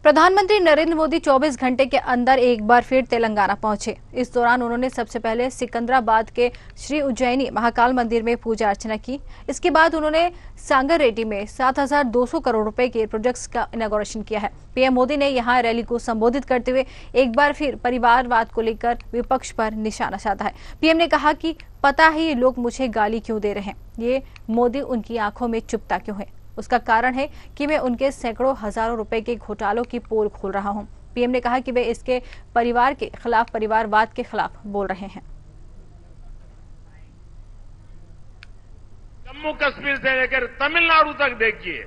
प्रधानमंत्री नरेंद्र मोदी 24 घंटे के अंदर एक बार फिर तेलंगाना पहुंचे। इस दौरान उन्होंने सबसे पहले सिकंदराबाद के श्री उज्जैनी महाकाल मंदिर में पूजा अर्चना की। इसके बाद उन्होंने सांगारेड्डी में 7,200 करोड़ रुपए के प्रोजेक्ट्स का इनॉग्रेशन किया है। पीएम मोदी ने यहां रैली को संबोधित करते हुए एक बार फिर परिवारवाद को लेकर विपक्ष पर निशाना साधा है। पीएम ने कहा कि पता है ये लोग मुझे गाली क्यों दे रहे हैं, ये मोदी उनकी आंखों में चुभता क्यों है। उसका कारण है कि मैं उनके सैकड़ों हजारों रुपए के घोटालों की पोल खोल रहा हूं। पीएम ने कहा कि वे इसके परिवार के खिलाफ, परिवारवाद के खिलाफ बोल रहे हैं। जम्मू कश्मीर से लेकर तमिलनाडु तक देखिए,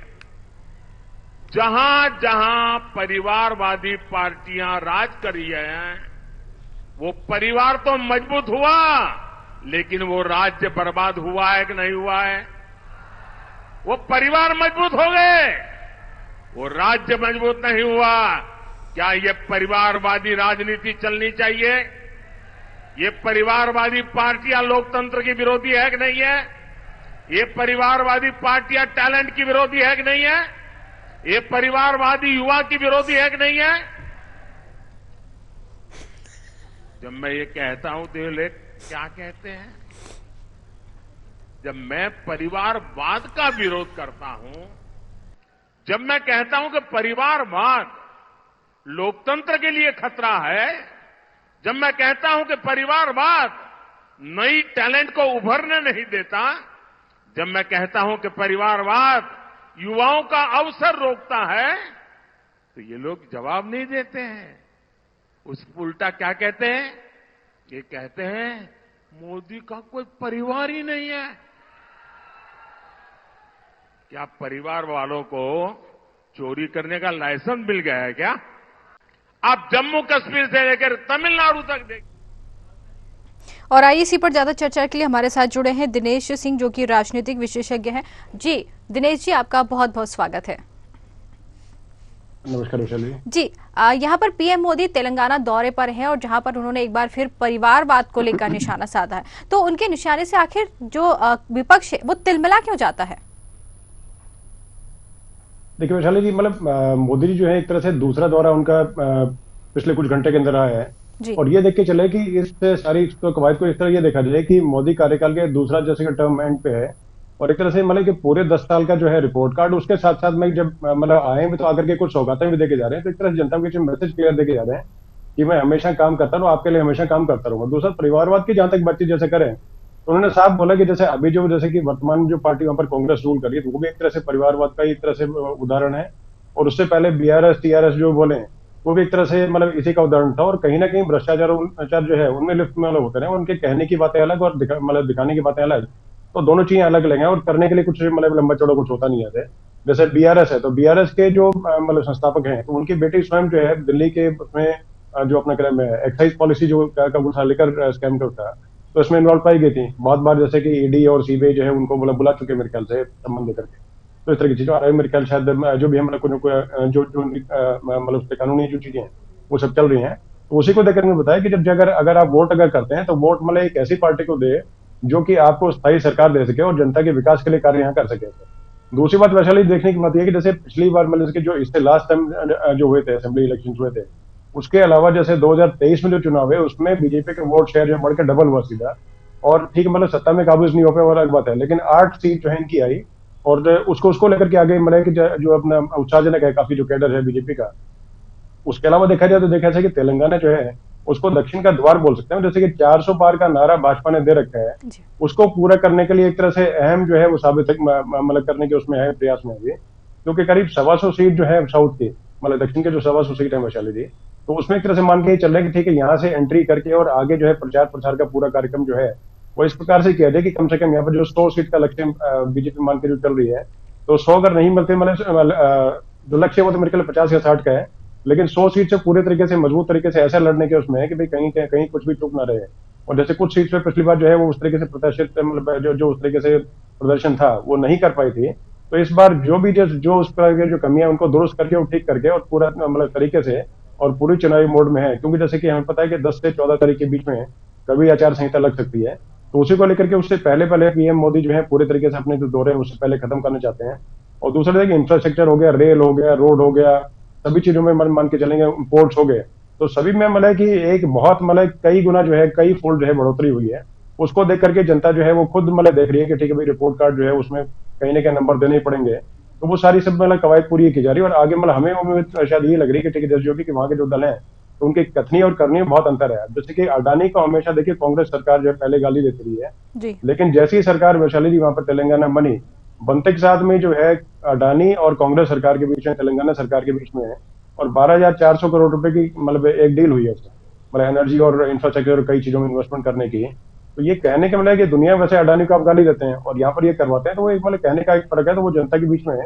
जहां जहां परिवारवादी पार्टियां राज कर रही हैं, वो परिवार तो मजबूत हुआ, लेकिन वो राज्य बर्बाद हुआ है कि नहीं हुआ है? वो परिवार मजबूत हो गए, वो राज्य मजबूत नहीं हुआ। क्या ये परिवारवादी राजनीति चलनी चाहिए? ये परिवारवादी पार्टियां लोकतंत्र की विरोधी है कि नहीं है? ये परिवारवादी पार्टियां टैलेंट की विरोधी है कि नहीं है? ये परिवारवादी युवा की विरोधी है कि नहीं है? जब मैं ये कहता हूं तो ये लोग क्या कहते हैं? जब मैं परिवारवाद का विरोध करता हूं, जब मैं कहता हूं कि परिवारवाद लोकतंत्र के लिए खतरा है, जब मैं कहता हूं कि परिवारवाद नई टैलेंट को उभरने नहीं देता, जब मैं कहता हूं कि परिवारवाद युवाओं का अवसर रोकता है, तो ये लोग जवाब नहीं देते हैं। उस उल्टा क्या कहते हैं? ये कहते हैं मोदी का कोई परिवार ही नहीं है। क्या परिवार वालों को चोरी करने का लाइसेंस मिल गया है क्या? आप जम्मू कश्मीर से लेकर तमिलनाडु तक देखिए। और आइए इसी पर ज्यादा चर्चा के लिए हमारे साथ जुड़े हैं दिनेश सिंह, जो कि राजनीतिक विशेषज्ञ हैं। जी दिनेश जी, आपका बहुत बहुत स्वागत है। नमस्कार वैशाली जी। यहाँ पर पीएम मोदी तेलंगाना दौरे पर हैं और जहां पर उन्होंने एक बार फिर परिवारवाद को लेकर निशाना साधा है, तो उनके निशाने से आखिर जो विपक्ष है वो तिलमिला क्यों जाता है? देखिए वैशाली जी, मतलब मोदी जी जो है एक तरह से दूसरा दौरा उनका पिछले कुछ घंटे के अंदर आया है। और ये देख के चले कि इस सारी कवायद को इस तरह ये देखा जाए कि मोदी कार्यकाल के दूसरा जैसे कि टर्म एंड पे है, और एक तरह से मतलब कि पूरे 10 साल का जो है रिपोर्ट कार्ड, उसके साथ साथ में जब मतलब आए हैं तो आकर के कुछ सौगातें भी देके जा रहे हैं। तो एक तरह से जनता को मैसेज क्लियर देके जा रहे हैं कि मैं हमेशा काम करता रहूँ, आपके लिए हमेशा काम करता रहूंगा। दूसरा परिवारवाद की जहां तक बातचीत जैसे करें, तो उन्होंने साफ बोला कि जैसे अभी जो जैसे कि वर्तमान जो पार्टी वहां पर कांग्रेस रूल कर रही है, वो भी एक तरह से परिवारवाद का एक तरह से उदाहरण है। और उससे पहले बीआरएस टीआरएस जो बोले, वो भी एक तरह से मतलब इसी का उदाहरण था। और कहीं ना कहीं भ्रष्टाचार जो है उनमें लिफ्ट में होते रहे, उनके कहने की बातें अलग और मतलब दिखाने की बातें अलग, तो दोनों चीजें अलग अलग हैं। और करने के लिए कुछ मतलब लंबा चौड़ा कुछ होता नहीं है। जैसे बीआरएस है, तो बीआरएस के जो मतलब संस्थापक हैं, तो उनकी बेटी स्वयं जो है दिल्ली के उसमें जो अपना क्या है एक्साइज पॉलिसी जो का लेकर स्कैम करता, तो इसमें इन्वॉल्व पाई गई थी बहुत बार। जैसे कि ईडी और सीबीआई जो है उनको बुला चुके मेरे ख्याल से संबंध लेकर के। तो इस तरह की चीजें मेरे ख्याल शायद जो भी हम लोग जो मतलब कानूनी जो चीजें हैं वो सब चल रही हैं। तो उसी को देखकर मैं बताया कि जब अगर आप वोट करते हैं, तो वोट मतलब एक ऐसी पार्टी को दे जो कि आपको स्थायी सरकार दे सके और जनता के विकास के लिए कार्य यहाँ कर सके। दूसरी बात वैशाली देखने की बात यह कि जैसे पिछली बार मतलब इसके जो इससे लास्ट टाइम जो हुए थे असेंबली इलेक्शन हुए थे, उसके अलावा जैसे 2023 में जो चुनाव है उसमें बीजेपी का वोट शेयर जो बढ़कर डबल हुआ सीधा। और ठीक मतलब सत्ता में काबूज नहीं हो पाया, वो अलग बात है, लेकिन 8 सीट जो है इनकी आई। और उसको लेकर के आगे मतलब कि जो अपना उत्साहजनक है काफी जो कैडर है बीजेपी का। उसके अलावा देखा जाए तो देखा जाए कि तेलंगाना जो है उसको दक्षिण का द्वार बोल सकते हैं। जैसे कि 400 पार का नारा भाजपा ने दे रखा है, उसको पूरा करने के लिए एक तरह से अहम जो है वो साबित मतलब करने के उसमें है, प्रयास में है। क्योंकि करीब 125 सीट जो है साउथ की मतलब दक्षिण के जो 125 सीट है वैशाली जी, तो उसमें एक तरह से मान के चल रहे हैं कि ठीक है, यहाँ से एंट्री करके और आगे जो है प्रचार प्रसार का पूरा कार्यक्रम जो है वो इस प्रकार से किया जाए कि कम से कम यहाँ पर जो 100 सीट का लक्ष्य बीजेपी मान के जो चल रही है, तो 100 अगर नहीं मिलते मतलब जो लक्ष्य वो तो मेरे ख्याल 50 या 60 का है, लेकिन 100 सीट से पूरे तरीके से मजबूत तरीके से ऐसा लड़ने के उसमें है कि भाई कहीं कुछ भी चूक ना रहे। और जैसे कुछ सीट पे पिछली बार जो है वो उस तरीके से प्रत्याशित मतलब जो उस तरीके से प्रदर्शन था वो नहीं कर पाई थी। तो इस बार जो भी जो उस तरह की जो कमियां उनको दुरुस्त करके और ठीक करके और पूरा मतलब तरीके से और पूरी चुनावी मोड में है। क्योंकि जैसे कि हमें पता है कि 10 से 14 तारीख के बीच में कभी आचार संहिता लग सकती है, तो उसी को लेकर के उससे पहले पीएम मोदी जो है पूरे तरीके से अपने जो दौरे उससे पहले खत्म करना चाहते हैं। और दूसरा देखिए इंफ्रास्ट्रक्चर हो गया, रेल हो गया, रोड हो गया, सभी चीजों में मान के चलेंगे, पोर्ट्स हो गए, तो सभी में मतलब कि एक बहुत मतलब कई गुना जो है, कई फोल्ड जो है बढ़ोतरी हुई है। उसको देख करके जनता जो है वो खुद मतलब देख रही है कि ठीक है भाई, रिपोर्ट कार्ड जो है उसमें कहीं ना कहीं नंबर देने ही पड़ेंगे। तो वो सारी सब मतलब कवायद पूरी की जा रही है, और आगे मतलब हमें उम्मीद शायद ये लग रही है कि ठीक है, जैसे जो कि वहां के जो दल हैं, तो उनकी कथनी और करनी में बहुत अंतर है। जैसे कि अडानी को हमेशा देखिए कांग्रेस सरकार जो है पहले गाली देती रही है, जी। लेकिन जैसी ही सरकार वैशाली जी वहां पर तेलंगाना बनी, बनते के साथ में जो है अडानी और कांग्रेस सरकार के बीच में, तेलंगाना सरकार के बीच में, और 12,400 करोड़ रुपए की मतलब एक डील हुई है उसमें, मतलब एनर्जी और इंफ्रास्ट्रक्चर और कई चीजों में इन्वेस्टमेंट करने की। तो ये कहने का मतलब है कि दुनिया वैसे अडानी को आप गाली देते हैं और यहाँ पर ये करवाते हैं, तो वो एक मतलब कहने का एक फर्क है। तो वो जनता के बीच में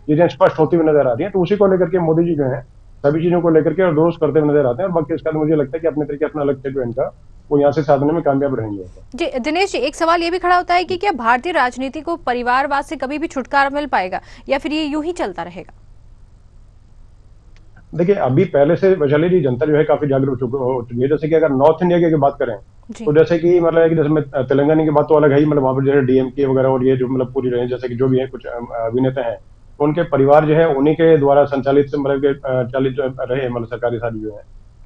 चीजें स्पष्ट होती हुई नजर आ रही है, तो उसी को लेकर के मोदी जी जो है सभी चीजों को लेकर के और दोष करते हुए नजर आते हैं, और बाकी इसका मुझे लगता है कि अपने तरीके अपना लक्ष्य जो है इनका, वो यहाँ से साधने में कामयाब रहेंगे। जी दिनेश जी, एक सवाल ये भी खड़ा होता है कि क्या भारतीय राजनीति को परिवारवाद से कभी भी छुटकारा मिल पाएगा, या फिर ये यूं ही चलता रहेगा? देखिए, अभी पहले से वैशाली जी जनता जो है काफी जागरूक हो चुकी है। जैसे कि अगर नॉर्थ इंडिया की बात करें, तो जैसे कि मतलब है कि जैसे मैं तेलंगाना की बात तो अलग है ही, मतलब वहां पर जो है डीएमके वगैरह और ये जो मतलब पूरी रहे, जैसे कि जो भी है कुछ अभिनेता हैं, तो उनके परिवार जो है उन्हीं के द्वारा संचालित मतलब के चालित जो रहे, मतलब सरकारी सारी जो है।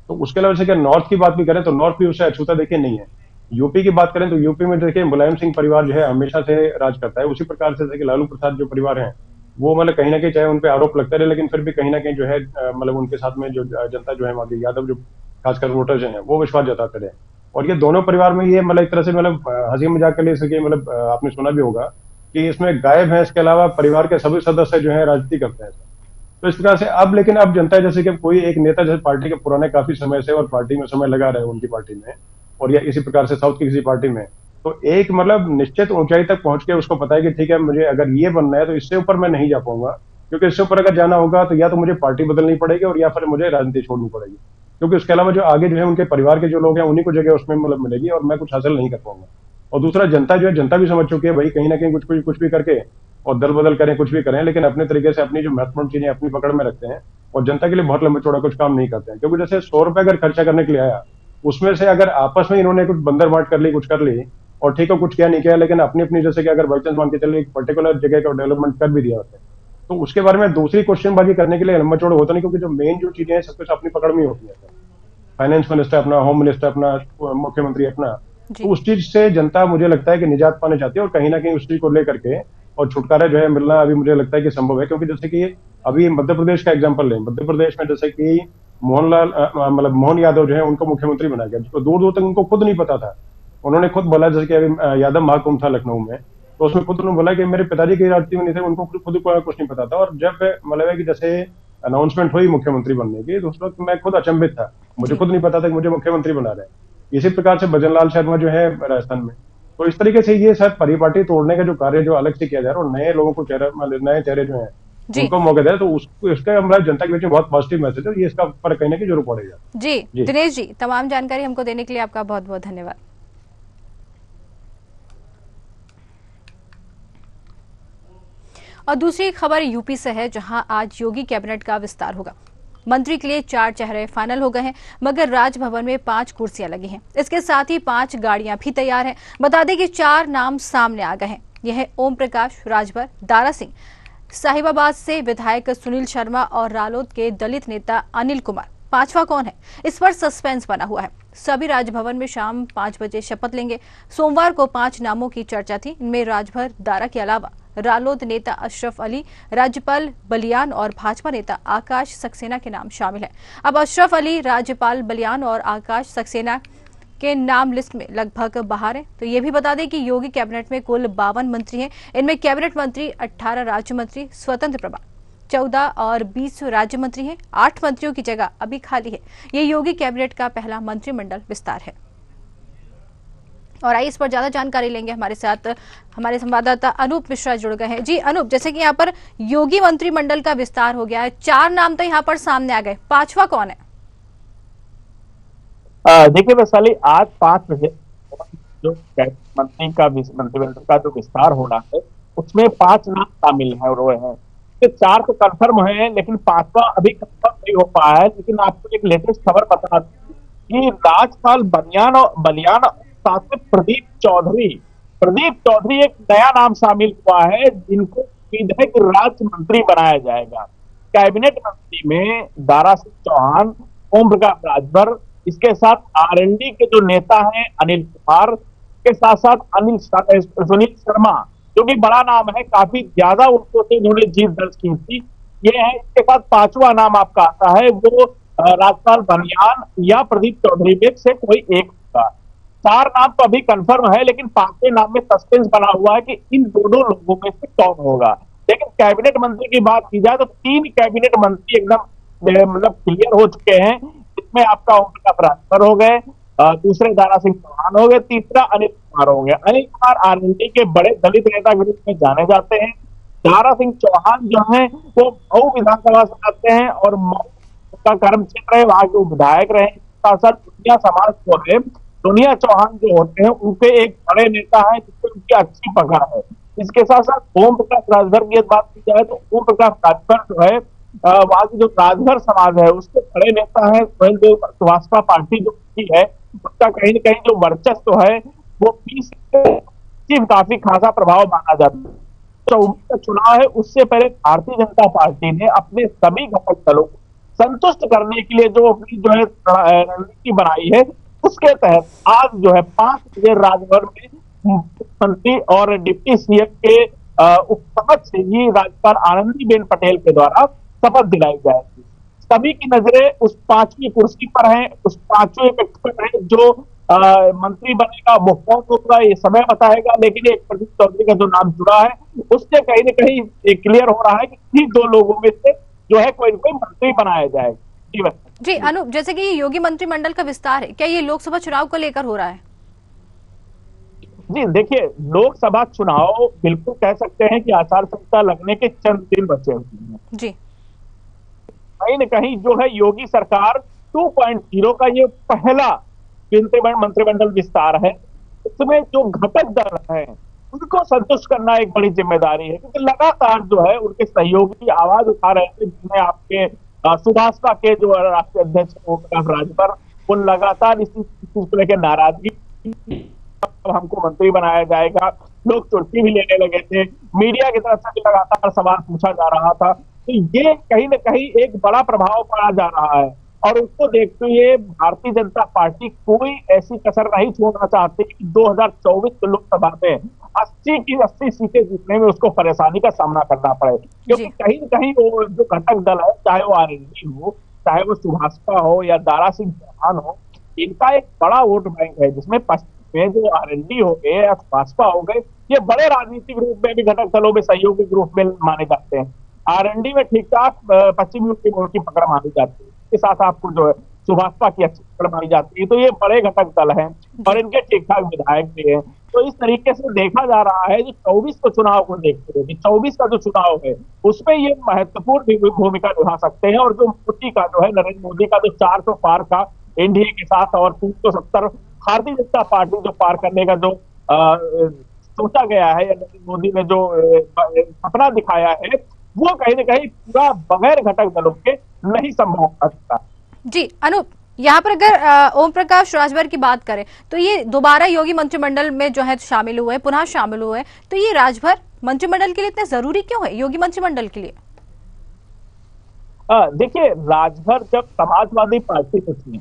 तो उसके अलावा जैसे कि नॉर्थ की बात भी करें, तो नॉर्थ भी उससे अछूता देखिए नहीं है। यूपी की बात करें तो यूपी में देखिए मुलायम सिंह परिवार जो है हमेशा से राज करता है। उसी प्रकार से जैसे कि लालू प्रसाद जो परिवार है, वो मतलब कहीं ना कहीं चाहे उन पे आरोप लगता रहे, लेकिन फिर भी कहीं ना कहीं जो है मतलब उनके साथ में जो जनता जो है वहां के यादव जो खासकर वोटर्स हैं, वो विश्वास जताते रहे। और ये दोनों परिवार में ये मतलब एक तरह से मतलब हंसी मजाक के लिए सके, मतलब आपने सुना भी होगा कि इसमें गाय भैंस के अलावा परिवार के सभी सदस्य जो है राजनीति करते हैं। तो इस प्रकार से अब लेकिन अब जनता जैसे कि कोई एक नेता जैसे पार्टी के पुराने काफी समय से और पार्टी में समय लगा रहे उनकी पार्टी में, और या इसी प्रकार से साउथ की किसी पार्टी में, तो एक मतलब निश्चित ऊंचाई तक पहुंच के उसको पता है कि ठीक है, मुझे अगर ये बनना है तो इससे ऊपर मैं नहीं जा पाऊंगा, क्योंकि इससे ऊपर अगर जाना होगा तो या तो मुझे पार्टी बदलनी पड़ेगी और या फिर मुझे राजनीति छोड़नी पड़ेगी, क्योंकि उसके अलावा जो आगे जो है उनके परिवार के जो लोग हैं उन्हीं को जगह उसमें मतलब मिलेगी और मैं कुछ हासिल नहीं कर पाऊंगा। और दूसरा, जनता जो है, जनता भी समझ चुकी है भाई, कहीं ना कहीं कुछ भी करके और दल बदल करें, कुछ भी करें, लेकिन अपने तरीके से अपनी जो महत्वपूर्ण चीजें अपनी पकड़ में रखते हैं और जनता के लिए बहुत लंबे चौड़ा कुछ काम नहीं करते हैं। क्योंकि जैसे 100 रुपए अगर खर्चा करने के लिए आया, उसमें से अगर आपस में इन्होंने कुछ बंदर बांट कर ली, कुछ कर ली, और ठीक है कुछ किया नहीं किया, लेकिन अपनी अपनी जैसे कि अगर बाई चांस मान के चले एक पर्टिकुलर जगह का डेवलपमेंट कर भी दिया होता है, तो उसके बारे में दूसरी क्वेश्चनबाजी करने के लिए लंबा चौड़ा होता नहीं, क्योंकि जो मेन जो चीजें हैं सब कुछ अपनी पकड़ में ही होती है। फाइनेंस मिनिस्टर अपना, होम मिनिस्टर अपना, मुख्यमंत्री अपना। तो उस चीज से जनता मुझे लगता है कि निजात पाना चाहती है, और कहीं ना कहीं उस चीज को लेकर के और छुटकारा जो है मिलना अभी मुझे लगता है कि संभव है। क्योंकि जैसे कि अभी मध्य प्रदेश का एग्जांपल लें, मध्य प्रदेश में जैसे कि मतलब मोहन यादव जो है उनको मुख्यमंत्री बनाया गया, जिसको दूर दूर तक उनको खुद नहीं पता था। उन्होंने खुद बोला, जैसे कि अभी यादव महाकुंभ था लखनऊ में, तो उसमें खुद उन्होंने बोला कि मेरे पिताजी की राजनीति में नहीं थे, उनको खुद कुछ नहीं पता था। और जब मतलब है कि जैसे अनाउंसमेंट हुई मुख्यमंत्री बनने की, तो उस वक्त मैं खुद अचंभित था, मुझे खुद नहीं पता था कि मुझे मुख्यमंत्री बना रहे हैं। इसी प्रकार से भजन लाल शर्मा जो है राजस्थान में, तो इस तरीके से ये शायद परिपाटी तोड़ने का जो कार्य जो अलग से किया जा रहा है, और नए लोगों को नए चेहरे जो है उनको मौका दे, तो उसका हमारा जनता के बीच में बहुत पॉजिटिव मैसेज है। ये इसका फर्क कहीं ना कहीं जरूर पड़ेगा। जी दिनेश जी, तमाम जानकारी हमको देने के लिए आपका बहुत बहुत धन्यवाद। और दूसरी खबर यूपी से है, जहां आज योगी कैबिनेट का विस्तार होगा। मंत्री के लिए 4 चेहरे फाइनल हो गए हैं, मगर राजभवन में 5 कुर्सियां लगी हैं। इसके साथ ही 5 गाड़ियां भी तैयार हैं। बता दें कि 4 नाम सामने आ गए हैं। यह है ओम प्रकाश राजभर, दारा सिंह, साहिबाबाद से विधायक सुनील शर्मा और रालोद के दलित नेता अनिल कुमार। 5वां कौन है, इस पर सस्पेंस बना हुआ है। सभी राजभवन में शाम 5 बजे शपथ लेंगे। सोमवार को 5 नामों की चर्चा थी। इनमें राजभर, दारा के अलावा रालोद नेता अशरफ अली, राज्यपाल बलियान और भाजपा नेता आकाश सक्सेना के नाम शामिल हैं। अब अशरफ अली, राज्यपाल बलियान और आकाश सक्सेना के नाम लिस्ट में लगभग बाहर है। तो ये भी बता दें कि योगी कैबिनेट में कुल 52 मंत्री हैं। इनमें कैबिनेट मंत्री 18 राज्य मंत्री, स्वतंत्र प्रभार 14 और 20 राज्य मंत्री हैं। 8 मंत्रियों की जगह अभी खाली है। ये योगी कैबिनेट का पहला मंत्रिमंडल विस्तार है। और आइए इस पर ज्यादा जानकारी लेंगे। हमारे साथ हमारे संवाददाता अनूप मिश्रा जुड़ गए हैं। जी अनूप, जैसे कि यहाँ पर योगी मंत्रिमंडल का विस्तार हो गया है, 4 नाम तो यहाँ पर सामने आ गए, 5वां कौन है? देखिए वैशाली, आज 5 बजे जो मंत्रिमंडल का जो विस्तार हो रहा है, उसमें 5 नाम शामिल है। वो है 4 तो कंफर्म है, लेकिन 5वां अभी कंफर्म नहीं हो पाया है। लेकिन आपको एक लेटेस्ट खबर बता दूं कि राजपाल बलियान साथ में प्रदीप चौधरी एक नया नाम शामिल हुआ है, जिनको उम्मीद है कि राज्य मंत्री बनाया जाएगा। कैबिनेट मंत्री में दारा सिंह चौहान, ओम प्रकाश राजभर, इसके साथ आरएलडी के जो नेता हैं अनिल कुमार, के साथ साथ सुनील शर्मा, जो कि बड़ा नाम है, काफी ज्यादा वोटों से उन्होंने जीत दर्ज की थी, ये है। इसके बाद पांचवा नाम आपका आता है वो राजपाल बनियान या प्रदीप चौधरी में से कोई एक होगा। 4 नाम तो अभी कंफर्म है, लेकिन 5वें नाम में सस्पेंस बना हुआ है कि इन दोनों लोगों में से कौन होगा। लेकिन कैबिनेट मंत्री की बात की जाए तो 3 कैबिनेट मंत्री एकदम मतलब क्लियर हो चुके हैं। इसमें आपका ओम प्रकाश राजभर हो गए, दूसरे दारा सिंह चौहान हो गए, तीसरा अनिल कुमार हो गए। अनिल कुमार आरएलडी के बड़े दलित नेता के रूप में जाने जाते हैं। दारा सिंह चौहान जो है वो मऊ विधानसभा से आते हैं और मऊ का कर्म क्षेत्र है, वहां के विधायक रहे। साथ साथ दुनिया समाज को है, दुनिया चौहान जो होते हैं उनके एक बड़े नेता है जिससे उनकी अच्छी पकड़ है। इसके साथ साथ ओम प्रकाश राजभर की बात की जाए तो ओम प्रकाश राजभर जो है वहां की जो राजभर समाज है उसके बड़े नेता है। जो भाजपा पार्टी जो है उसका कहीं न कहीं जो वर्चस्व है वो 20 काफी खासा प्रभाव माना जाता है। का चुनाव है उससे पहले भारतीय जनता पार्टी ने अपने सभी घटक दलों को संतुष्ट करने के लिए जो अपनी जो है रणनीति बनाई है, उसके तहत आज जो है 5 बजे राजभर में मुख्यमंत्री और डिप्टी सीएम के उपसमक्ष से ही राज्यपाल आनंदीबेन पटेल के द्वारा शपथ दिलाई जाएगी। सभी की नजरें उस 5वीं कुर्सी पर हैं, उस 5वें व्यक्ति पर है जो मंत्री बनेगा। वो कौन होगा ये समय बताएगा, लेकिन एक प्रदीप चौधरी का जो नाम जुड़ा है उससे कहीं न कहीं क्लियर हो रहा है कि इन्हीं 2 लोगों में से जो है कोई न कोई मंत्री बनाया जाएगा। जी अनूप, जैसे कि योगी मंत्रिमंडल का विस्तार है, क्या ये लोकसभा चुनाव को लेकर हो रहा है? जी देखिए, लोकसभा चुनाव बिल्कुल कह सकते हैं कि आचार संहिता लगने के चंद दिन बचे हुए हैं जी। कहीं न कहीं जो है योगी सरकार 2.0 का ये पहला मंत्रिमंडल विस्तार है। इसमें जो घटक दल है उनको संतुष्ट करना एक बड़ी जिम्मेदारी है, क्योंकि लगातार जो है उनके सहयोगी आवाज उठा रहे थे, जिसमें आपके सुभाषपा के जो राष्ट्रीय अध्यक्ष ओम प्रकाश राजभर वो लगातार इसी चीज को लेकर नाराजगी, हमको मंत्री बनाया जाएगा, लोग चुटकी भी लेने लगे थे। मीडिया की तरफ से भी लगातार सवाल पूछा जा रहा था। तो ये कहीं न कहीं एक बड़ा प्रभाव पड़ा जा रहा है और उसको देखते हुए भारतीय जनता पार्टी कोई ऐसी कसर नहीं छोड़ना चाहती कि 2024 के लोकसभा में 80 की 80 सीटें जीतने में उसको परेशानी का सामना करना पड़े, क्योंकि कहीं न कहीं वो जो घटक दल है, चाहे वो आरएलडी हो, चाहे वो सुभाषपा हो या दारा सिंह चौहान हो, इनका एक बड़ा वोट बैंक है, जिसमें पश्चिम में जो आरएलडी हो गए या सुभाषपा हो गए, ये बड़े राजनीतिक रूप में भी घटक दलों में सहयोगी रूप में माने जाते हैं। आरएलडी में ठीक ठाक पश्चिमी वोट की पकड़ मानी जाती है, इसके साथ आपको जो है सुभाषपा की अच्छी पकड़ मानी जाती है। तो ये बड़े घटक दल हैं और इनके ठीक ठाक विधायक भी हैं। तो इस तरीके से देखा जा रहा है जो 24 को चुनाव को देखते हुए 24 का जो चुनाव है उसमें ये महत्वपूर्ण भूमिका निभा सकते हैं। और जो मोदी का जो है नरेंद्र मोदी का जो 400 पार का एनडीए के साथ और 370 भारतीय जनता पार्टी जो पार करने का जो सोचा गया है या नरेंद्र मोदी ने जो सपना दिखाया है, वो कहीं न कहीं पूरा बगैर घटक दलों के नहीं संभव हो सकता। जी अनूप, यहाँ पर अगर ओम प्रकाश राजभर की बात करें तो ये दोबारा योगी मंत्रिमंडल में जो है शामिल हुए, पुनः शामिल हुए, तो ये राजभर मंत्रिमंडल के लिए इतने जरूरी क्यों है, योगी मंत्रिमंडल के लिए? देखिए, राजभर जब समाजवादी पार्टी से थी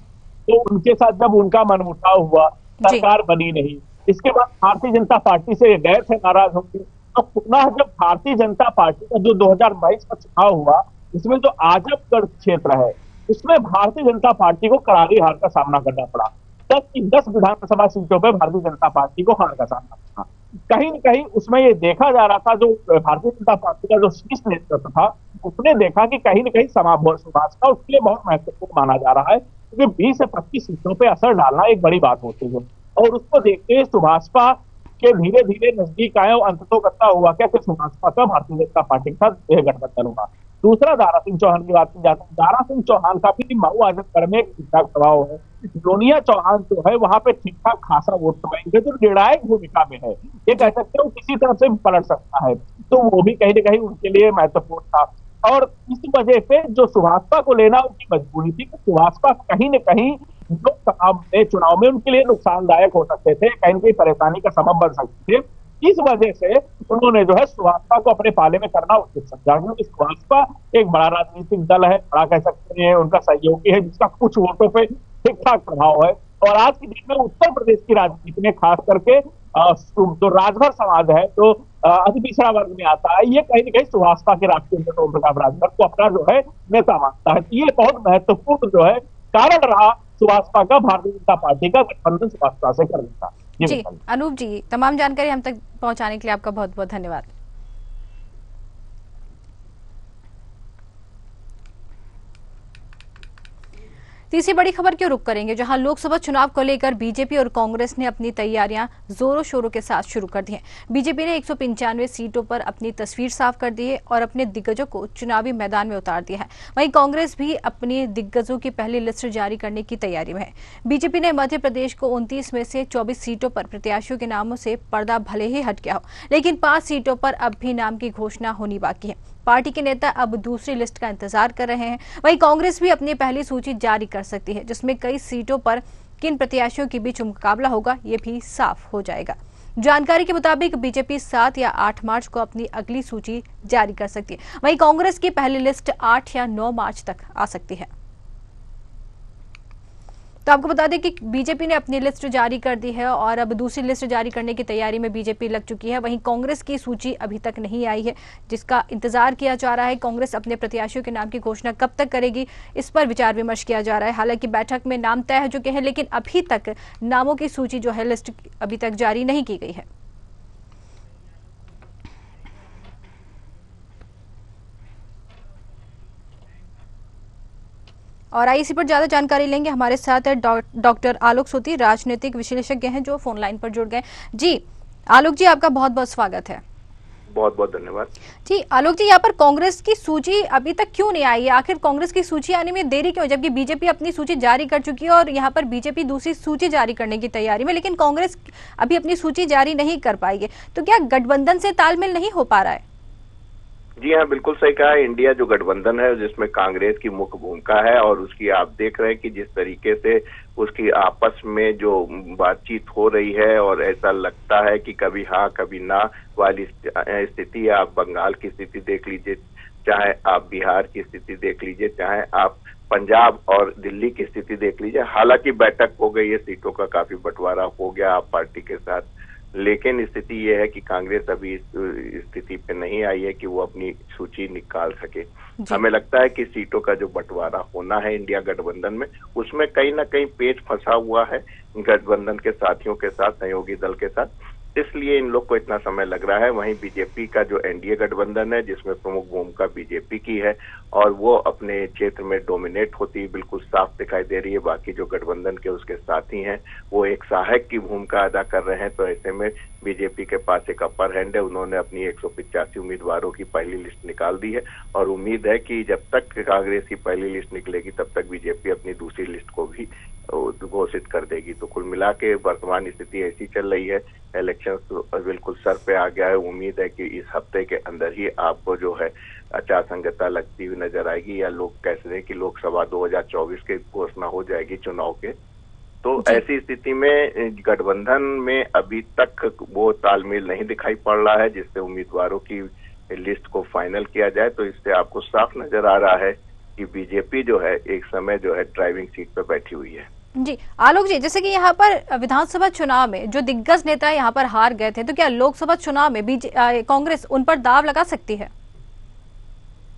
तो उनके साथ जब उनका मनमुटाव हुआ, सरकार बनी नहीं, इसके बाद भारतीय जनता पार्टी से गए थे नाराज होकर। तो पुनः जब भारतीय जनता पार्टी का जो 2022 का चुनाव हुआ, इसमें जो आजमगढ़ क्षेत्र है उसमें भारतीय जनता पार्टी को करारी हार का सामना करना पड़ा। 10 की 10 विधानसभा सीटों पर भारतीय जनता पार्टी को हार का सामना करना, कहीं न कहीं उसमें ये देखा जा रहा था, जो भारतीय जनता पार्टी का जो शीर्ष नेतृत्व था उसने देखा कि कहीं न कहीं सुभाषपा उसके लिए बहुत महत्वपूर्ण माना जा रहा है, क्योंकि 20 से 25 सीटों पर असर डालना एक बड़ी बात होती है। और उसको देखते हुए सुभाषपा के धीरे धीरे नजदीक आए और अंततोगत्ता हुआ क्या कि सुभाषपा का भारतीय जनता पार्टी के साथ गठबंधन हुआ। दूसरा दारा सिंह चौहान की बात की जाती है, दारा सिंह चौहान का भी मऊ आजमगढ़ में ठीक ठाक प्रभाव है। दुनिया चौहान जो है वहां पे ठीक ठाक खासा वोट बैंक है, जो निर्णायक भूमिका में है, ये कह सकते हो किसी तरफ से भी पलट सकता है, तो वो भी कहीं न कहीं उनके लिए महत्वपूर्ण था। और इस वजह से जो सुभाषपा को लेना उनकी मजबूरी थी कि सुभाषपा कहीं न कहीं चुनाव में उनके लिए नुकसानदायक हो सकते थे, कहीं न कहीं परेशानी का सबब बन सकते थे। इस वजह से उन्होंने जो है सुभाषपा को अपने पाले में करना उचित समझा, क्योंकि सुभाषपा एक बड़ा राजनीतिक दल है, बड़ा कह सकते हैं, उनका सहयोगी है जिसका कुछ वोटों पे ठीक ठाक प्रभाव है। और आज की डेट में उत्तर प्रदेश की राजनीति में खास करके जो राजभर समाज है, तो अति पिछड़ा वर्ग में आता है, ये कहीं ना कहीं सुभाषपा के राष्ट्रीय नेता ओम प्रकाश राजभर को अपना जो है नेता मानता है। ये बहुत महत्वपूर्ण जो है कारण रहा सुभाषपा का भारतीय जनता पार्टी का गठबंधन सुभाषपा से करने का। जी अनूप जी, तमाम जानकारी हम तक पहुंचाने के लिए आपका बहुत बहुत धन्यवाद। तीसरी बड़ी खबर की रुख करेंगे, जहां लोकसभा चुनाव को लेकर बीजेपी और कांग्रेस ने अपनी तैयारियां जोरों शोरों के साथ शुरू कर दी हैं। बीजेपी ने 195 सीटों पर अपनी तस्वीर साफ कर दी है और अपने दिग्गजों को चुनावी मैदान में उतार दिया है। वहीं कांग्रेस भी अपनी दिग्गजों की पहली लिस्ट जारी करने की तैयारी में है। बीजेपी ने मध्य प्रदेश को 29 में से 24 सीटों पर प्रत्याशियों के नामों से पर्दा भले ही हट गया हो, लेकिन 5 सीटों पर अब भी नाम की घोषणा होनी बाकी है। पार्टी के नेता अब दूसरी लिस्ट का इंतजार कर रहे हैं। वहीं कांग्रेस भी अपनी पहली सूची जारी कर सकती है, जिसमें कई सीटों पर किन प्रत्याशियों के बीच मुकाबला होगा ये भी साफ हो जाएगा। जानकारी के मुताबिक बीजेपी 7 या 8 मार्च को अपनी अगली सूची जारी कर सकती है। वहीं कांग्रेस की पहली लिस्ट 8 या 9 मार्च तक आ सकती है। तो आपको बता दें कि बीजेपी ने अपनी लिस्ट जारी कर दी है और अब दूसरी लिस्ट जारी करने की तैयारी में बीजेपी लग चुकी है। वहीं कांग्रेस की सूची अभी तक नहीं आई है, जिसका इंतजार किया जा रहा है। कांग्रेस अपने प्रत्याशियों के नाम की घोषणा कब तक करेगी, इस पर विचार विमर्श किया जा रहा है। हालांकि बैठक में नाम तय हो चुके हैं, लेकिन अभी तक नामों की सूची जो है, लिस्ट अभी तक जारी नहीं की गई है। और आईसी पर ज्यादा जानकारी लेंगे, हमारे साथ है डॉक्टर आलोक सोती, राजनीतिक विशेषज्ञ हैं, जो फोन लाइन पर जुड़ गए। जी आलोक जी, आपका बहुत बहुत स्वागत है। बहुत बहुत धन्यवाद। जी आलोक जी, यहाँ पर कांग्रेस की सूची अभी तक क्यों नहीं आई है? आखिर कांग्रेस की सूची आने में देरी क्यों, जबकि बीजेपी अपनी सूची जारी कर चुकी है और यहाँ पर बीजेपी दूसरी सूची जारी करने की तैयारी में, लेकिन कांग्रेस अभी अपनी सूची जारी नहीं कर पाई है। तो क्या गठबंधन से तालमेल नहीं हो पा रहा है? जी हाँ, बिल्कुल सही कहा। इंडिया जो गठबंधन है जिसमें कांग्रेस की मुख्य भूमिका है, और उसकी आप देख रहे हैं कि जिस तरीके से उसकी आपस में जो बातचीत हो रही है, और ऐसा लगता है कि कभी हाँ कभी ना वाली स्थिति, आप बंगाल की स्थिति देख लीजिए, चाहे आप बिहार की स्थिति देख लीजिए, चाहे आप पंजाब और दिल्ली की स्थिति देख लीजिए। हालांकि बैठक हो गई है, सीटों का काफी बंटवारा हो गया आप पार्टी के साथ, लेकिन स्थिति ये है कि कांग्रेस अभी इस स्थिति पे नहीं आई है कि वो अपनी सूची निकाल सके। हमें लगता है कि सीटों का जो बंटवारा होना है इंडिया गठबंधन में, उसमें कहीं ना कहीं पेच फंसा हुआ है गठबंधन के साथियों के साथ, सहयोगी दल के साथ, इसलिए इन लोग को इतना समय लग रहा है। वहीं बीजेपी का जो एनडीए गठबंधन है, जिसमें प्रमुख भूमिका बीजेपी की है और वो अपने क्षेत्र में डोमिनेट होती बिल्कुल साफ दिखाई दे रही है। बाकी जो गठबंधन के उसके साथी हैं वो एक सहायक की भूमिका अदा कर रहे हैं। तो ऐसे में बीजेपी के पास एक अपर हैंड है, उन्होंने अपनी 185 उम्मीदवारों की पहली लिस्ट निकाल दी है और उम्मीद है कि जब तक कांग्रेस की पहली लिस्ट निकलेगी तब तक बीजेपी अपनी दूसरी लिस्ट को भी घोषित कर देगी। तो कुल मिला के वर्तमान स्थिति ऐसी चल रही है। इलेक्शन बिल्कुल सर पे आ गया है। उम्मीद है कि इस हफ्ते के अंदर ही आपको जो है आचार संहिता लगती हुई नजर आएगी, या लोग कहते हैं कि लोकसभा 2024 के घोषणा हो जाएगी चुनाव के। तो ऐसी स्थिति में गठबंधन में अभी तक वो तालमेल नहीं दिखाई पड़ रहा है जिससे उम्मीदवारों की लिस्ट को फाइनल किया जाए। तो इससे आपको साफ नजर आ रहा है कि बीजेपी जो है एक समय जो है ड्राइविंग सीट पर बैठी हुई है। जी आलोक जी, जैसे कि यहाँ पर विधानसभा चुनाव में जो दिग्गज नेता यहाँ पर हार गए थे, तो क्या लोकसभा चुनाव में कांग्रेस उन पर दाव लगा सकती है?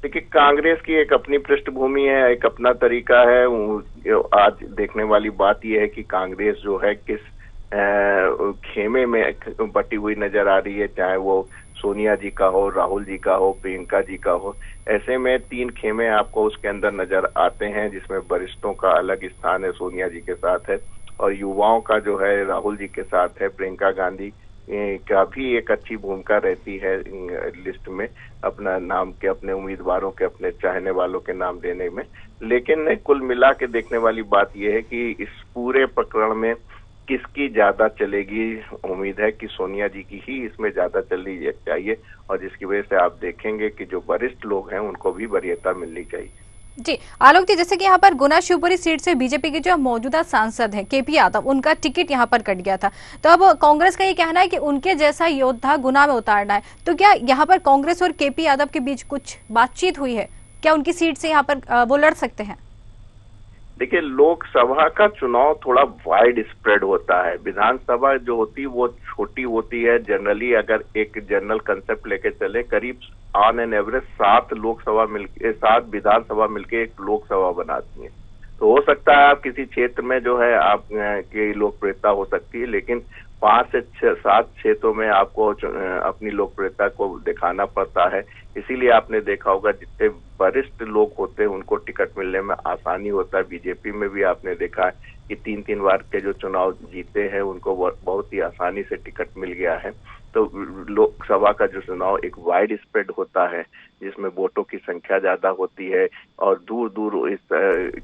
देखिए, कांग्रेस की एक अपनी पृष्ठभूमि है, एक अपना तरीका है। आज देखने वाली बात यह है कि कांग्रेस जो है किस खेमे में बटी हुई नजर आ रही है, चाहे वो सोनिया जी का हो, राहुल जी का हो, प्रियंका जी का हो। ऐसे में 3 खेमे आपको उसके अंदर नजर आते हैं, जिसमें वरिष्ठों का अलग स्थान है, सोनिया जी के साथ है, और युवाओं का जो है राहुल जी के साथ है, प्रियंका गांधी का भी एक अच्छी भूमिका रहती है लिस्ट में, अपना नाम के, अपने उम्मीदवारों के, अपने चाहने वालों के नाम देने में। लेकिन कुल मिला के देखने वाली बात यह है कि इस पूरे प्रकरण में किसकी ज्यादा चलेगी। उम्मीद है कि सोनिया जी की ही इसमें ज्यादा चलनी चाहिए, और जिसकी वजह से आप देखेंगे कि जो वरिष्ठ लोग हैं उनको भी वरीयता मिलनी चाहिए। जी आलोक जी, जैसे कि यहाँ पर गुना शिवपुरी सीट से बीजेपी के जो मौजूदा सांसद हैं केपी यादव, उनका टिकट यहाँ पर कट गया था, तो अब कांग्रेस का ये कहना है कि उनके जैसा योद्धा गुना में उतारना है। तो क्या यहाँ पर कांग्रेस और केपी यादव के बीच कुछ बातचीत हुई है? क्या उनकी सीट से यहाँ पर वो लड़ सकते हैं? देखिए, लोकसभा का चुनाव थोड़ा वाइड स्प्रेड होता है। विधानसभा जो होती है वो छोटी होती है। जनरली अगर एक जनरल कंसेप्ट लेके चले, करीब ऑन एन एवरेज 7 विधानसभा मिलके एक लोकसभा बनाती है। तो हो सकता है आप किसी क्षेत्र में जो है आप की लोकप्रियता हो सकती है, लेकिन 5 से 7 क्षेत्रों में आपको अपनी लोकप्रियता को दिखाना पड़ता है। इसीलिए आपने देखा होगा जितने वरिष्ठ लोग होते हैं उनको टिकट मिलने में आसानी होता है। बीजेपी में भी आपने देखा है कि 3-3 बार के जो चुनाव जीते हैं उनको बहुत ही आसानी से टिकट मिल गया है। तो लोकसभा का जो चुनाव एक वाइड स्प्रेड होता है, जिसमें वोटों की संख्या ज्यादा होती है और दूर दूर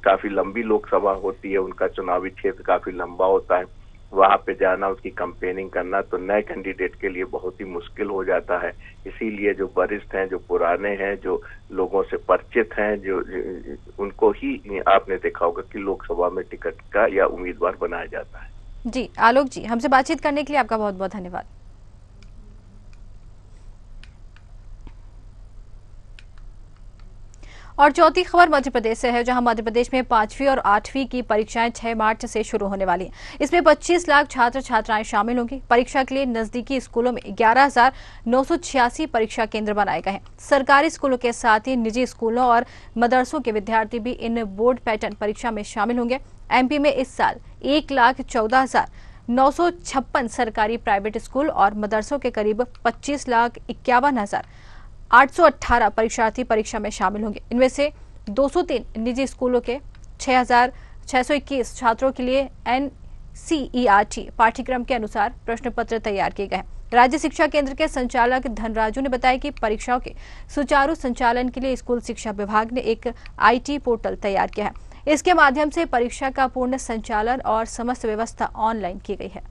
काफी लंबी लोकसभा होती है, उनका चुनावी क्षेत्र काफी लंबा होता है। वहां पे जाना, उसकी कैंपेनिंग करना तो नए कैंडिडेट के लिए बहुत ही मुश्किल हो जाता है। इसीलिए जो वरिष्ठ हैं, जो पुराने हैं, जो लोगों से परिचित हैं, जो उनको ही आपने देखा होगा कि लोकसभा में टिकट का या उम्मीदवार बनाया जाता है। जी आलोक जी, हमसे बातचीत करने के लिए आपका बहुत बहुत धन्यवाद। और चौथी खबर मध्य प्रदेश से है, जहां मध्य प्रदेश में 5वीं और 8वीं की परीक्षाएं 6 मार्च से शुरू होने वाली हैं। इसमें 25 लाख छात्र छात्राएं शामिल होंगी। परीक्षा के लिए नजदीकी स्कूलों में 11,986 परीक्षा केंद्र बनाए गए हैं। सरकारी स्कूलों के साथ ही निजी स्कूलों और मदरसों के विद्यार्थी भी इन बोर्ड पैटर्न परीक्षा में शामिल होंगे। एमपी में इस साल 1,14,956 सरकारी प्राइवेट स्कूल और मदरसों के करीब 25,51,818 परीक्षार्थी परीक्षा में शामिल होंगे। इनमें से 203 निजी स्कूलों के 6,621 छात्रों के लिए NCERT पाठ्यक्रम के अनुसार प्रश्न पत्र तैयार किए गए हैं। राज्य शिक्षा केंद्र के संचालक धनराजू ने बताया कि परीक्षाओं के सुचारू संचालन के लिए स्कूल शिक्षा विभाग ने एक IT पोर्टल तैयार किया है। इसके माध्यम से परीक्षा का पूर्ण संचालन और समस्त व्यवस्था ऑनलाइन की गई है।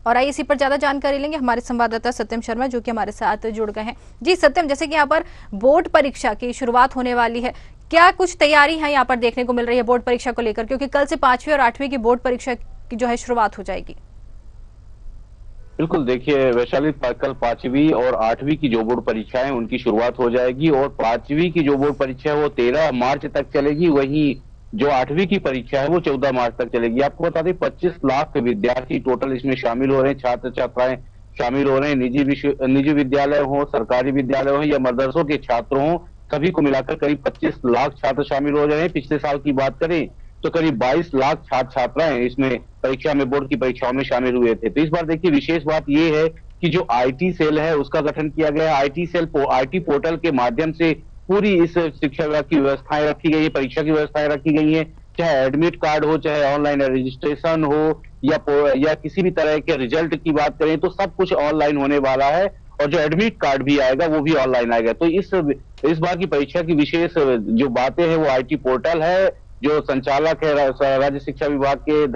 और आइए इसी पर ज्यादा जानकारी लेंगे हमारे संवाददाता सत्यम शर्मा, जो कि हमारे साथ जुड़ गए हैं। जी सत्यम, जैसे कि यहाँ पर बोर्ड परीक्षा की शुरुआत होने वाली है, क्या कुछ तैयारी है यहाँ पर देखने को मिल रही है बोर्ड परीक्षा को लेकर, क्योंकि कल से 5वीं और 8वीं की बोर्ड परीक्षा की जो है शुरुआत हो जाएगी? बिल्कुल, देखिए वैशाली, कल 5वीं और 8वीं की जो बोर्ड परीक्षाएं उनकी शुरुआत हो जाएगी और 5वीं की जो बोर्ड परीक्षा है वो 13 मार्च तक चलेगी। वहीं जो 8वीं की परीक्षा है वो 14 मार्च तक चलेगी। आपको बता दें 25 लाख विद्यार्थी टोटल इसमें शामिल हो रहे हैं, छात्र छात्राएं शामिल हो रहे हैं। निजी विद्यालय हो, सरकारी विद्यालय हो या मदरसों के छात्र हो, सभी को मिलाकर करीब 25 लाख छात्र शामिल हो रहे हैं। पिछले साल की बात करें तो करीब 22 लाख छात्र छात्राएं इसमें परीक्षा में, बोर्ड की परीक्षाओं में शामिल हुए थे। तो इस बार देखिए विशेष बात यह है कि जो IT सेल है उसका गठन किया गया है। IT सेल IT पोर्टल के माध्यम से पूरी इस शिक्षा विभाग की व्यवस्थाएं रखी गई है, परीक्षा की व्यवस्थाएं रखी गई है। चाहे एडमिट कार्ड हो, चाहे ऑनलाइन रजिस्ट्रेशन हो या किसी भी तरह के रिजल्ट की बात करें तो सब कुछ ऑनलाइन होने वाला है और जो एडमिट कार्ड भी आएगा वो भी ऑनलाइन आएगा। तो इस बार की परीक्षा की विशेष जो बातें हैं वो IT पोर्टल है। जो संचालक है राज्य शिक्षा विभाग के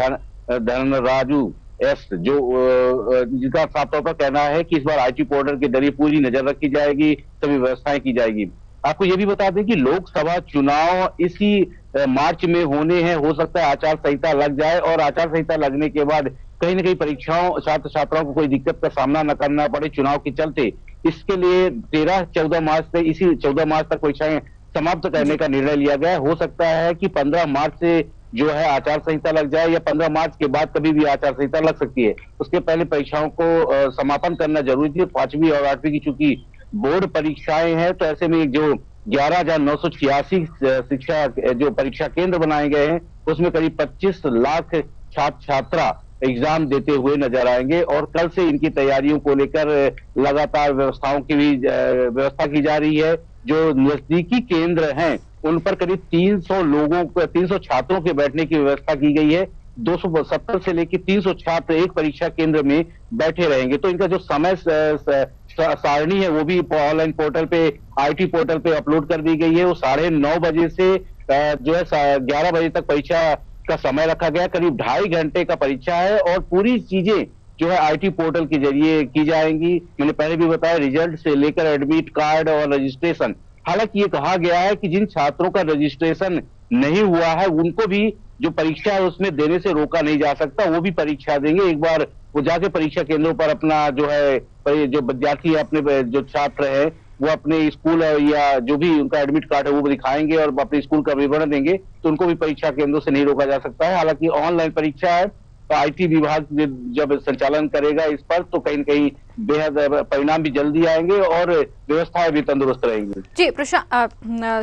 धनराजू एस, जिसका साफ तौर पर कहना है कि इस बार IT पोर्टल के जरिए पूरी नजर रखी जाएगी, सभी व्यवस्थाएं की जाएगी। आपको ये भी बता दें कि लोकसभा चुनाव इसी मार्च में होने हैं। हो सकता है आचार संहिता लग जाए और आचार संहिता लगने के बाद कहीं ना कहीं परीक्षाओं, छात्र छात्राओं को कोई दिक्कत का सामना न करना पड़े चुनाव के चलते। इसके लिए 14 मार्च तक परीक्षाएं समाप्त करने का निर्णय लिया गया है। हो सकता है कि 15 मार्च से जो है आचार संहिता लग जाए या 15 मार्च के बाद कभी भी आचार संहिता लग सकती है। उसके पहले परीक्षाओं को समापन करना जरूरी थी। 5वीं और 8वीं की चूंकि बोर्ड परीक्षाएं हैं तो ऐसे में जो 11,986 शिक्षा जो परीक्षा केंद्र बनाए गए हैं उसमें करीब 25 लाख छात्र छात्रा एग्जाम देते हुए नजर आएंगे और कल से इनकी तैयारियों को लेकर लगातार व्यवस्थाओं की भी व्यवस्था की जा रही है। जो नजदीकी केंद्र हैं उन पर करीब 300 छात्रों के बैठने की व्यवस्था की गई है। 270 से लेकर 300 छात्र एक परीक्षा केंद्र में बैठे रहेंगे। तो इनका जो समय सारणी है वो भी ऑनलाइन पोर्टल पे, IT पोर्टल पे अपलोड कर दी गई है। वो 9:30 बजे से जो है 11 बजे तक परीक्षा का समय रखा गया। करीब 2.5 घंटे का परीक्षा है और पूरी चीजें जो है IT पोर्टल के जरिए की जाएंगी। मैंने पहले भी बताया, रिजल्ट से लेकर एडमिट कार्ड और रजिस्ट्रेशन हालांकि ये कहा गया है कि जिन छात्रों का रजिस्ट्रेशन नहीं हुआ है उनको भी जो परीक्षा है उसमें देने से रोका नहीं जा सकता, वो भी परीक्षा देंगे। एक बार वो जाके परीक्षा केंद्रों पर अपना जो है जो विद्यार्थी है, अपने जो छात्र है, वो अपने स्कूल या जो भी उनका एडमिट कार्ड है वो दिखाएंगे और अपने स्कूल का विवरण देंगे, तो उनको भी परीक्षा केंद्रों से नहीं रोका जा सकता है। हालांकि ऑनलाइन परीक्षा है तो आईटी विभाग जब संचालन करेगा इस पर, तो कहीं न कहीं बेहद परिणाम भी जल्दी आएंगे और व्यवस्थाएं भी तंदुरुस्त रहेंगी। जी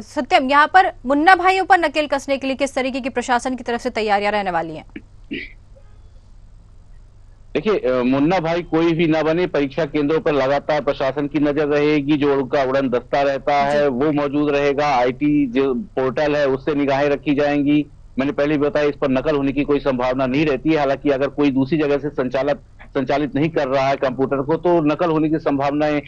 सत्यम, यहाँ पर मुन्ना भाइयों पर नकेल कसने के लिए किस तरीके की प्रशासन की तरफ से तैयारियां रहने वाली हैं? देखिए, मुन्ना भाई कोई भी ना बने, परीक्षा केंद्रों पर लगातार प्रशासन की नजर रहेगी। जो उनका उड़न दस्ता रहता है वो मौजूद रहेगा। आईटी जो पोर्टल है उससे निगाहें रखी जाएंगी। मैंने पहले भी बताया, इस पर नकल होने की कोई संभावना नहीं रहती है। हालांकि अगर कोई दूसरी जगह से संचालित नहीं कर रहा है कंप्यूटर को, तो नकल होने की संभावनाएं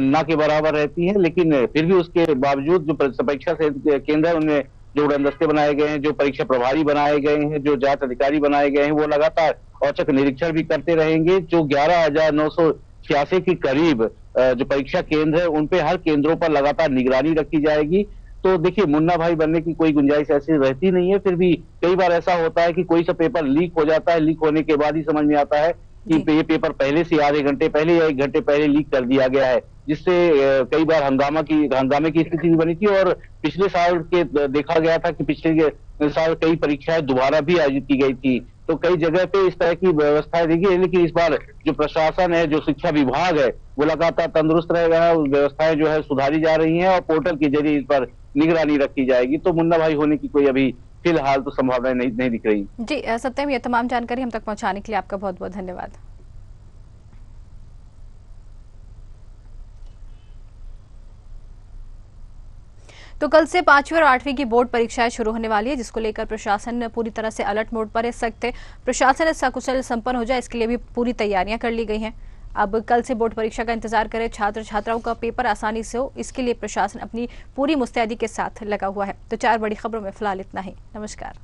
ना के बराबर रहती है। लेकिन फिर भी उसके बावजूद जो परीक्षा केंद्र है उनमें जो उड़नदस्ते बनाए गए हैं, जो परीक्षा प्रभारी बनाए गए हैं, जो जांच अधिकारी बनाए गए हैं, वो लगातार औचक निरीक्षण भी करते रहेंगे। जो 11,986 के करीब जो परीक्षा केंद्र है उन पे हर केंद्रों पर लगातार निगरानी रखी जाएगी। तो देखिए, मुन्ना भाई बनने की कोई गुंजाइश ऐसी रहती नहीं है। फिर भी कई बार ऐसा होता है कि कोई सा पेपर लीक हो जाता है, लीक होने के बाद ही समझ में आता है कि ये पेपर पहले से आधे घंटे पहले या 1 घंटे पहले लीक कर दिया गया है, जिससे कई बार हंगामे की स्थिति भी बनी थी। और पिछले साल के देखा गया था कि पिछले साल कई परीक्षाएं दोबारा भी आयोजित की गई थी। तो कई जगह पे इस तरह की व्यवस्थाएं देखी है, लेकिन इस बार जो प्रशासन है, जो शिक्षा विभाग है, वो लगातार तंदुरुस्त रहेगा। व्यवस्थाएं जो है सुधारी जा रही हैं और पोर्टल के जरिए इस पर निगरानी रखी जाएगी। तो मुन्ना भाई होने की कोई अभी फिलहाल तो संभावना नहीं दिख रही। जी सत्यम, ये तमाम जानकारी हम तक पहुंचाने के लिए आपका बहुत बहुत धन्यवाद। तो कल से 5वीं और 8वीं की बोर्ड परीक्षाएं शुरू होने वाली है, जिसको लेकर प्रशासन पूरी तरह से अलर्ट मोड पर इस वक्त है। प्रशासन सकुशल संपन्न हो जाए, इसके लिए भी पूरी तैयारियां कर ली गई हैं। अब कल से बोर्ड परीक्षा का इंतजार करें, छात्र छात्राओं का पेपर आसानी से हो, इसके लिए प्रशासन अपनी पूरी मुस्तैदी के साथ लगा हुआ है। तो 4 बड़ी खबरों में फिलहाल इतना ही। नमस्कार।